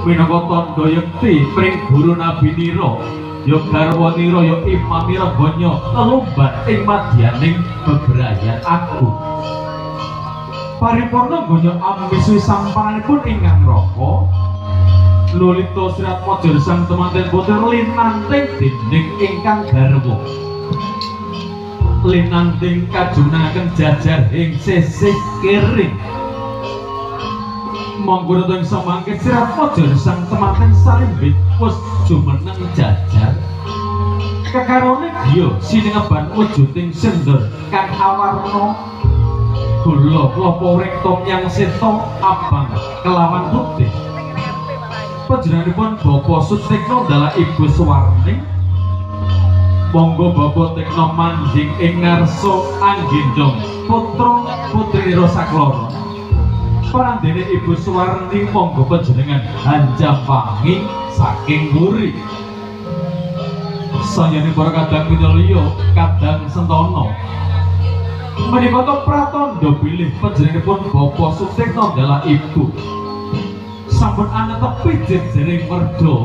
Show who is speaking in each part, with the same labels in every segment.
Speaker 1: minangka tandha yekti pring guru Nabi Nira ya garwa Nira ya Imam Nira banyak lelomban ing madyaning bebrayan agung. Paripurna gaya ambisi sampanipun ingkang raka Lulita Sirat Majar sang temanten putra linanting dening ingkang garwa linanting kajunaken jajar ing sisih kiri monggo ing samangke Sirat Majar sang temanten salimbit wis jumeneng jajar kekarone dia siningeban wujuding sender kang awarna gula klopo rektom yang seto abang kelawan putih panjenenganipun Bapak Sutikna dalah Ibu Suwarni monggo Bapak Tekna manjing ing ngarsa anggendong putra putri Rosakloro parandene Ibu Suwarni monggo panjenengan hanjampangi saking muri sayanipun kadang pinulya kadang sentana menika pratandha bilih panjenenganipun Bapak Sutikna dalah Ibu sampun ana tepi jejering merda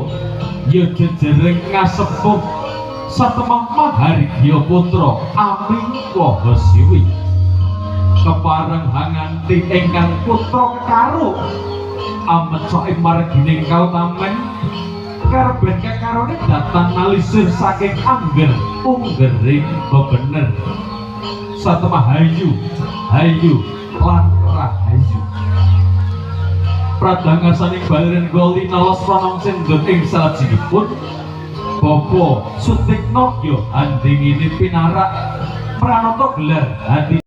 Speaker 1: ya jejering ngasepuh satemah mahargya putra Ami Waha Siwi kepareng hanganti ingkang putra kekaro ameca ing margining kautamen karben kekarone datang nalisir saking angger unggering bebener satemah hayu lan rahayu pradangasaning baliren goli nalos pranong sendut ing salajengipun Bapak Sutikna ya andingine pinarak pranata gelar hadi